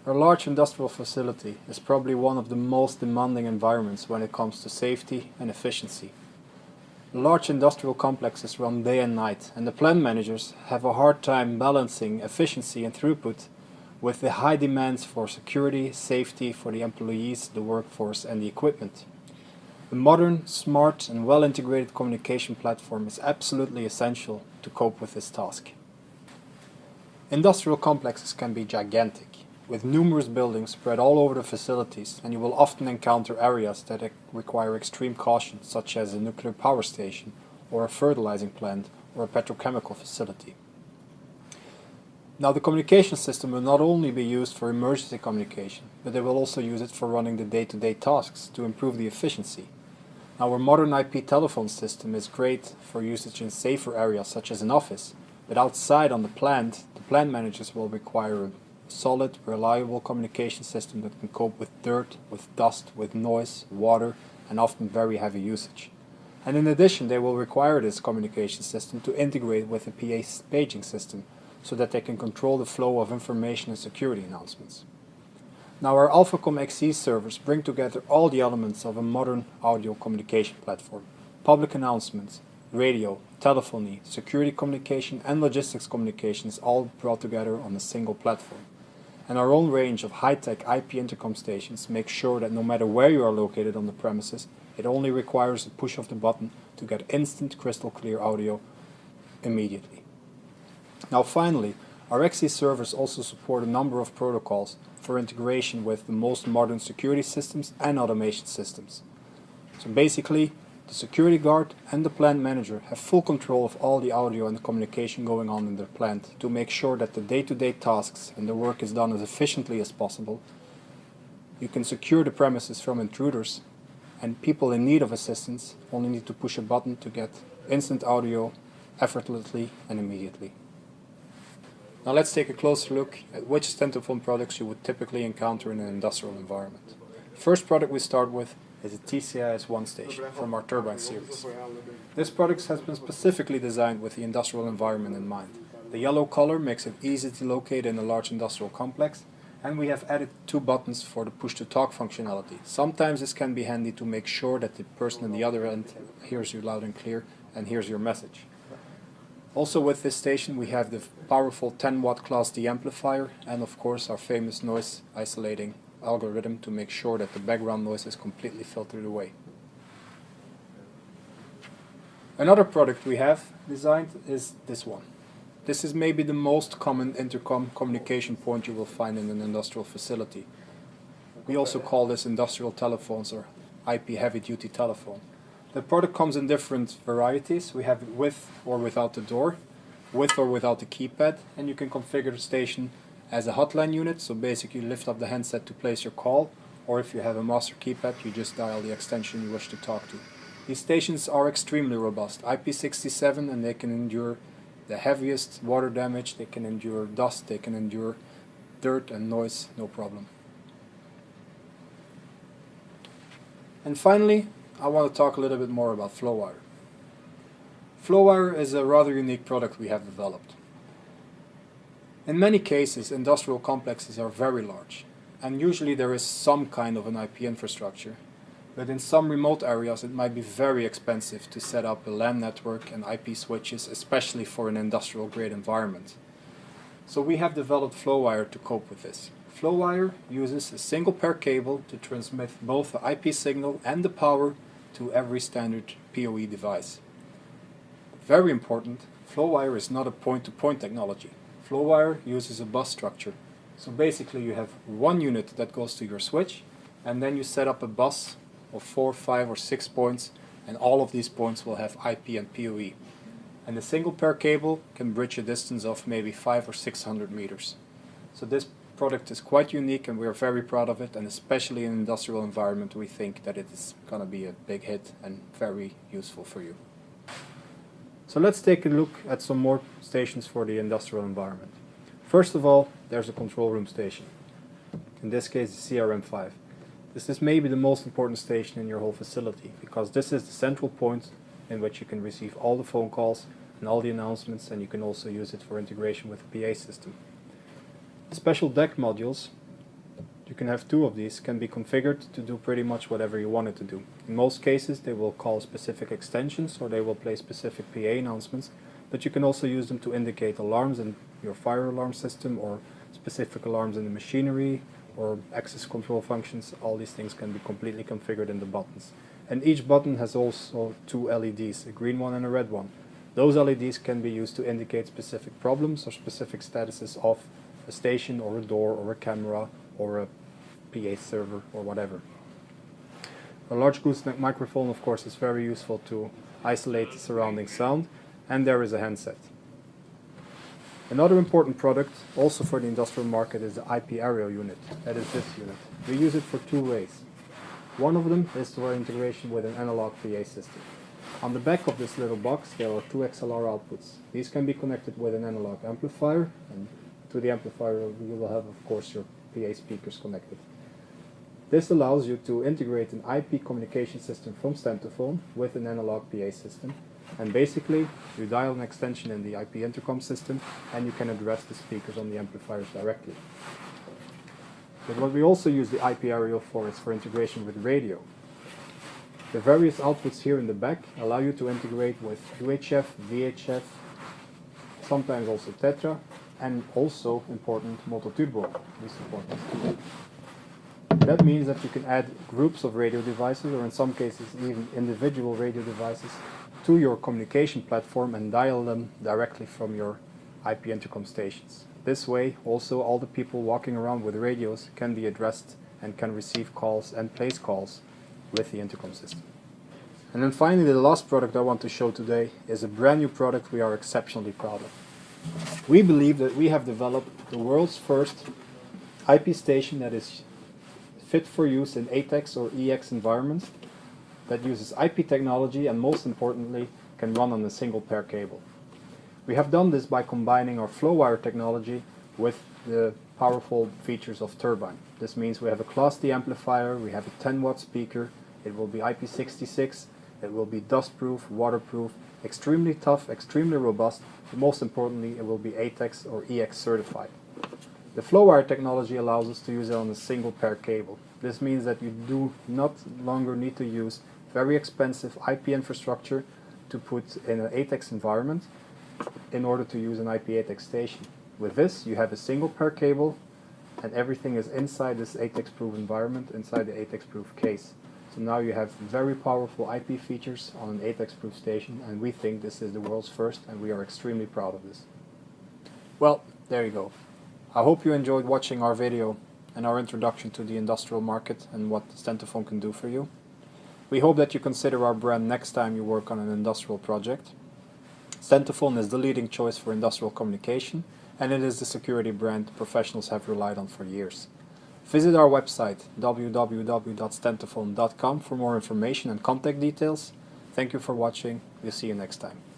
A large industrial facility is probably one of the most demanding environments when it comes to safety and efficiency. Large industrial complexes run day and night, and the plant managers have a hard time balancing efficiency and throughput with the high demands for security, safety for the employees, the workforce and the equipment. A modern, smart and well-integrated communication platform is absolutely essential to cope with this task. Industrial complexes can be gigantic, with numerous buildings spread all over the facilities, and you will often encounter areas that require extreme caution, such as a nuclear power station, or a fertilizing plant, or a petrochemical facility. Now, the communication system will not only be used for emergency communication, but they will also use it for running the day-to-day tasks to improve the efficiency. Our modern IP telephone system is great for usage in safer areas such as an office, but outside on the plant managers will require a solid, reliable communication system that can cope with dirt, with dust, with noise, water, and often very heavy usage. And in addition, they will require this communication system to integrate with the PA paging system so that they can control the flow of information and security announcements. Now, our Alphacom XE servers bring together all the elements of a modern audio communication platform: public announcements, radio, telephony, security communication and logistics communication is all brought together on a single platform. And our own range of high-tech IP intercom stations make sure that no matter where you are located on the premises, it only requires a push of the button to get instant crystal clear audio immediately. Now finally, our XE servers also support a number of protocols for integration with the most modern security systems and automation systems. So basically, the security guard and the plant manager have full control of all the audio and the communication going on in their plant to make sure that the day-to-day tasks and the work is done as efficiently as possible. You can secure the premises from intruders, and people in need of assistance only need to push a button to get instant audio effortlessly and immediately. Now let's take a closer look at which Stentophone products you would typically encounter in an industrial environment. The first product we start with is a TCIS-1 station from our turbine series. This product has been specifically designed with the industrial environment in mind. The yellow color makes it easy to locate in a large industrial complex, and we have added 2 buttons for the push-to-talk functionality. Sometimes this can be handy to make sure that the person on the other end hears you loud and clear and hears your message. Also with this station we have the powerful 10-watt Class D amplifier and of course our famous noise isolating algorithm to make sure that the background noise is completely filtered away. Another product we have designed is this one. This is maybe the most common intercom communication point you will find in an industrial facility. We also call this industrial telephones or IP heavy-duty telephone. The product comes in different varieties. We have it with or without the door, with or without the keypad, and you can configure the station as a hotline unit, so basically you lift up the handset to place your call, or if you have a master keypad, you just dial the extension you wish to talk to. These stations are extremely robust, IP67, and they can endure the heaviest water damage, they can endure dust, they can endure dirt and noise, no problem. And finally, I want to talk a little bit more about FlowWire. FlowWire is a rather unique product we have developed. In many cases, industrial complexes are very large, and usually there is some kind of an IP infrastructure. But in some remote areas it might be very expensive to set up a LAN network and IP switches, especially for an industrial grade environment. So we have developed FlowWire to cope with this. FlowWire uses a single pair cable to transmit both the IP signal and the power to every standard PoE device. Very important, FlowWire is not a point-to-point technology. FlowWire uses a bus structure. So basically you have one unit that goes to your switch, and then you set up a bus of 4, 5 or 6 points, and all of these points will have IP and PoE. And the single pair cable can bridge a distance of maybe 500 or 600 meters. So this product is quite unique and we are very proud of it, and especially in an industrial environment we think that it is going to be a big hit and very useful for you. So let's take a look at some more stations for the industrial environment. First of all, there's a control room station. In this case, the CRM5. This is maybe the most important station in your whole facility, because this is the central point in which you can receive all the phone calls and all the announcements, and you can also use it for integration with the PA system. The special DEC modules You can have two of these, can be configured to do pretty much whatever you want it to do. In most cases they will call specific extensions or they will play specific PA announcements, but you can also use them to indicate alarms in your fire alarm system or specific alarms in the machinery or access control functions. All these things can be completely configured in the buttons. And each button has also two LEDs, a green one and a red one. Those LEDs can be used to indicate specific problems or specific statuses of a station or a door or a camera or a PA server or whatever. A large gooseneck microphone, of course, is very useful to isolate the surrounding sound, and there is a handset. Another important product, also for the industrial market, is the IP aerial unit. That is this unit. We use it for two ways. One of them is for integration with an analog PA system. On the back of this little box there are two XLR outputs. These can be connected with an analog amplifier, and to the amplifier you will have, of course, your PA speakers connected. This allows you to integrate an IP communication system from Stentophone with an analog PA system, and basically you dial an extension in the IP intercom system and you can address the speakers on the amplifiers directly. But what we also use the IP aerial for is for integration with radio. The various outputs here in the back allow you to integrate with UHF, VHF, sometimes also Tetra, and also important Moto-Turbo. We support this too. That means that you can add groups of radio devices, or in some cases even individual radio devices, to your communication platform and dial them directly from your IP intercom stations. This way also all the people walking around with radios can be addressed and can receive calls and place calls with the intercom system. And then finally, the last product I want to show today is a brand new product we are exceptionally proud of. We believe that we have developed the world's first IP station that is fit for use in ATEX or EX environments, that uses IP technology and most importantly can run on a single pair cable. We have done this by combining our FlowWire technology with the powerful features of Turbine. This means we have a Class D amplifier, we have a 10-watt speaker, it will be IP66, it will be dust-proof, waterproof, extremely tough, extremely robust, but most importantly it will be ATEX or EX certified. The FlowWire technology allows us to use it on a single pair cable. This means that you do not longer need to use very expensive IP infrastructure to put in an ATEX environment in order to use an IP ATEX station. With this you have a single pair cable and everything is inside this ATEX-proof environment, inside the ATEX-proof case. So now you have very powerful IP features on an ATEX-proof station, and we think this is the world's first, and we are extremely proud of this. Well, there you go. I hope you enjoyed watching our video and our introduction to the industrial market and what Stentophone can do for you. We hope that you consider our brand next time you work on an industrial project. Stentophone is the leading choice for industrial communication, and it is the security brand professionals have relied on for years. Visit our website www.stentophone.com for more information and contact details. Thank you for watching. We'll see you next time.